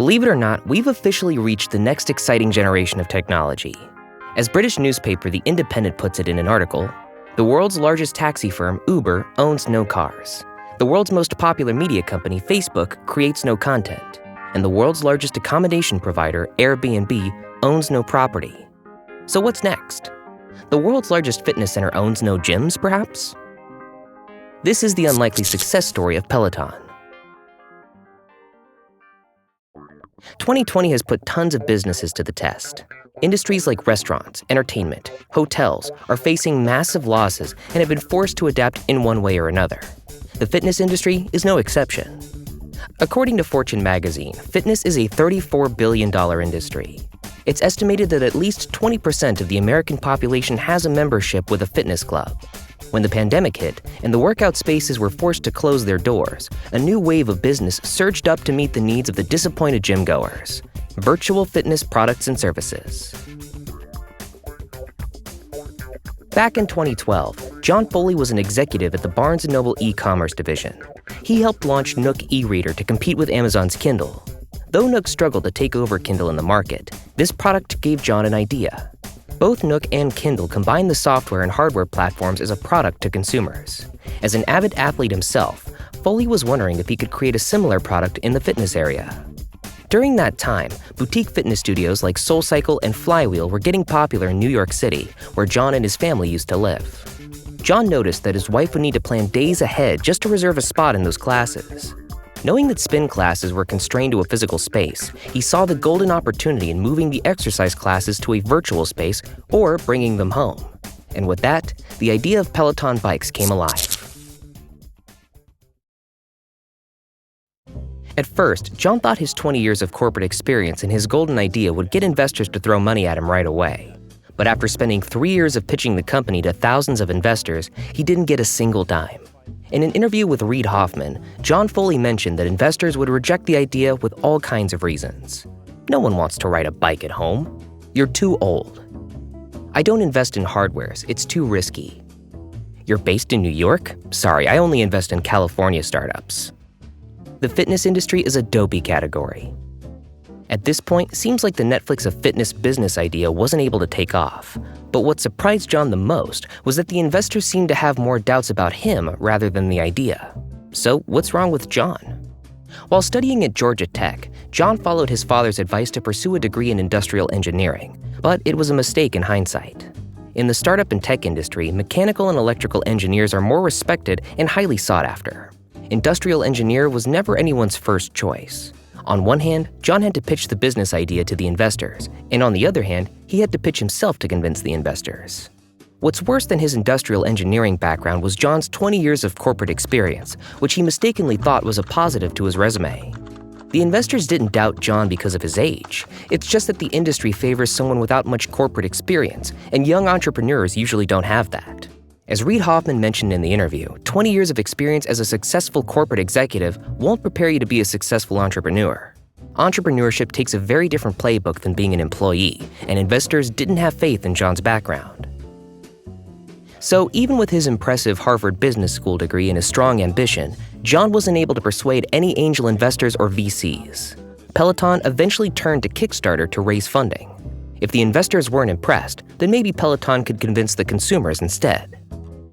Believe it or not, we've officially reached the next exciting generation of technology. As British newspaper The Independent puts it in an article, the world's largest taxi firm, Uber, owns no cars. The world's most popular media company, Facebook, creates no content. And the world's largest accommodation provider, Airbnb, owns no property. So what's next? The world's largest fitness center owns no gyms, perhaps? This is the unlikely success story of Peloton. 2020 has put tons of businesses to the test. Industries like restaurants, entertainment, hotels are facing massive losses and have been forced to adapt in one way or another. The fitness industry is no exception. According to Fortune magazine, fitness is a $34 billion industry. It's estimated that at least 20% of the American population has a membership with a fitness club. When the pandemic hit and the workout spaces were forced to close their doors, a new wave of business surged up to meet the needs of the disappointed gym-goers: virtual fitness products and services. Back in 2012, John Foley was an executive at the Barnes & Noble e-commerce division. He helped launch Nook e-reader to compete with Amazon's Kindle. Though Nook struggled to take over Kindle in the market, this product gave John an idea. Both Nook and Kindle combine the software and hardware platforms as a product to consumers. As an avid athlete himself, Foley was wondering if he could create a similar product in the fitness area. During that time, boutique fitness studios like SoulCycle and Flywheel were getting popular in New York City, where John and his family used to live. John noticed that his wife would need to plan days ahead just to reserve a spot in those classes. Knowing that spin classes were constrained to a physical space, he saw the golden opportunity in moving the exercise classes to a virtual space or bringing them home. And with that, the idea of Peloton bikes came alive. At first, John thought his 20 years of corporate experience and his golden idea would get investors to throw money at him right away. But after spending 3 years of pitching the company to thousands of investors, he didn't get a single dime. In an interview with Reid Hoffman, John Foley mentioned that investors would reject the idea with all kinds of reasons. No one wants to ride a bike at home. You're too old. I don't invest in hardwares, it's too risky. You're based in New York? Sorry, I only invest in California startups. The fitness industry is a dopey category. At this point, it seems like the Netflix of fitness business idea wasn't able to take off. But what surprised John the most was that the investors seemed to have more doubts about him rather than the idea. So what's wrong with John? While studying at Georgia Tech, John followed his father's advice to pursue a degree in industrial engineering, but it was a mistake in hindsight. In the startup and tech industry, mechanical and electrical engineers are more respected and highly sought after. Industrial engineer was never anyone's first choice. On one hand, John had to pitch the business idea to the investors, and on the other hand, he had to pitch himself to convince the investors. What's worse than his industrial engineering background was John's 20 years of corporate experience, which he mistakenly thought was a positive to his resume. The investors didn't doubt John because of his age. It's just that the industry favors someone without much corporate experience, and young entrepreneurs usually don't have that. As Reid Hoffman mentioned in the interview, 20 years of experience as a successful corporate executive won't prepare you to be a successful entrepreneur. Entrepreneurship takes a very different playbook than being an employee, and investors didn't have faith in John's background. So even with his impressive Harvard Business School degree and his strong ambition, John wasn't able to persuade any angel investors or VCs. Peloton eventually turned to Kickstarter to raise funding. If the investors weren't impressed, then maybe Peloton could convince the consumers instead.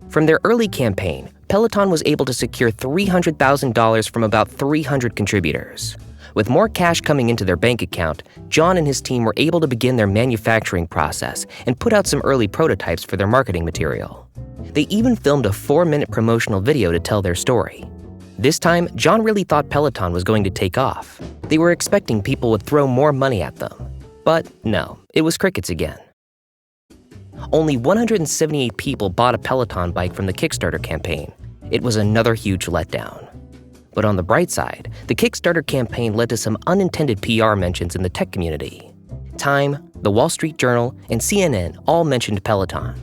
From their early campaign, Peloton was able to secure $300,000 from about 300 contributors. With more cash coming into their bank account, John and his team were able to begin their manufacturing process and put out some early prototypes for their marketing material. They even filmed a 4-minute promotional video to tell their story. This time, John really thought Peloton was going to take off. They were expecting people would throw more money at them. But no, it was crickets again. Only 178 people bought a Peloton bike from the Kickstarter campaign. It was another huge letdown. But on the bright side, the Kickstarter campaign led to some unintended PR mentions in the tech community. Time, The Wall Street Journal, and CNN all mentioned Peloton.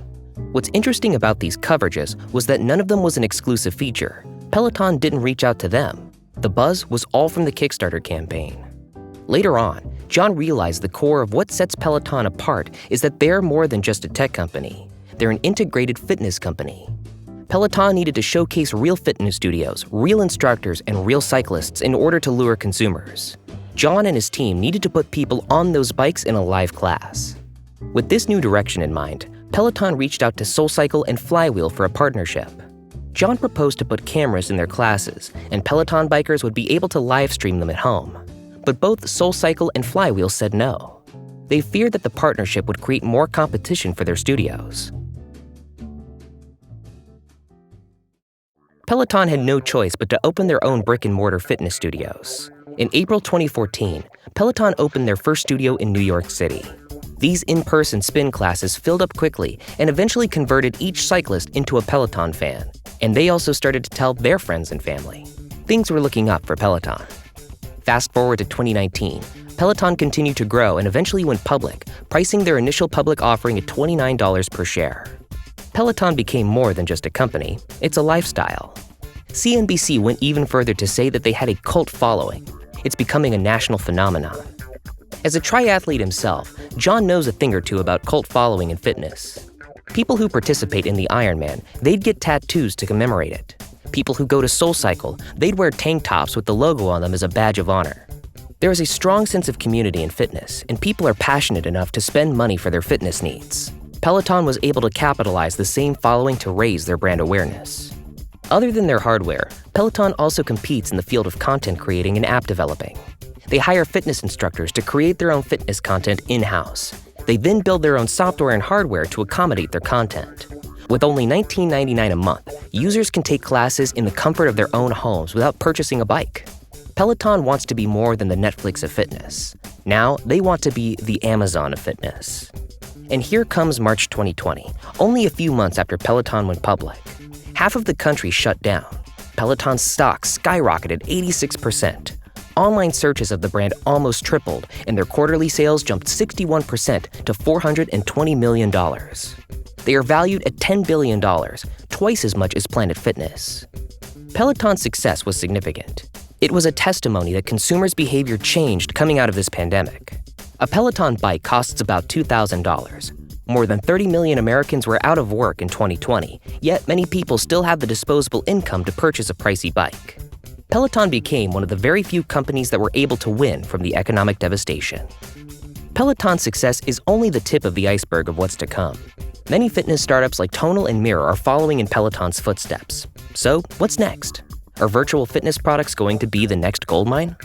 What's interesting about these coverages was that none of them was an exclusive feature. Peloton didn't reach out to them. The buzz was all from the Kickstarter campaign. Later on, John realized the core of what sets Peloton apart is that they're more than just a tech company. They're an integrated fitness company. Peloton needed to showcase real fitness studios, real instructors, and real cyclists in order to lure consumers. John and his team needed to put people on those bikes in a live class. With this new direction in mind, Peloton reached out to SoulCycle and Flywheel for a partnership. John proposed to put cameras in their classes, and Peloton bikers would be able to live stream them at home. But both SoulCycle and Flywheel said no. They feared that the partnership would create more competition for their studios. Peloton had no choice but to open their own brick-and-mortar fitness studios. In April 2014, Peloton opened their first studio in New York City. These in-person spin classes filled up quickly and eventually converted each cyclist into a Peloton fan. And they also started to tell their friends and family. Things were looking up for Peloton. Fast forward to 2019, Peloton continued to grow and eventually went public, pricing their initial public offering at $29 per share. Peloton became more than just a company, it's a lifestyle. CNBC went even further to say that they had a cult following. It's becoming a national phenomenon. As a triathlete himself, John knows a thing or two about cult following and fitness. People who participate in the Ironman, they'd get tattoos to commemorate it. People who go to SoulCycle, they'd wear tank tops with the logo on them as a badge of honor. There is a strong sense of community in fitness, and people are passionate enough to spend money for their fitness needs. Peloton was able to capitalize the same following to raise their brand awareness. Other than their hardware, Peloton also competes in the field of content creating and app developing. They hire fitness instructors to create their own fitness content in-house. They then build their own software and hardware to accommodate their content. With only $19.99 a month, users can take classes in the comfort of their own homes without purchasing a bike. Peloton wants to be more than the Netflix of fitness. Now, they want to be the Amazon of fitness. And here comes March 2020, only a few months after Peloton went public. Half of the country shut down. Peloton's stock skyrocketed 86%. Online searches of the brand almost tripled, and their quarterly sales jumped 61% to $420 million. They are valued at $10 billion, twice as much as Planet Fitness. Peloton's success was significant. It was a testimony that consumers' behavior changed coming out of this pandemic. A Peloton bike costs about $2,000. More than 30 million Americans were out of work in 2020, yet many people still have the disposable income to purchase a pricey bike. Peloton became one of the very few companies that were able to win from the economic devastation. Peloton's success is only the tip of the iceberg of what's to come. Many fitness startups like Tonal and Mirror are following in Peloton's footsteps. So, what's next? Are virtual fitness products going to be the next goldmine?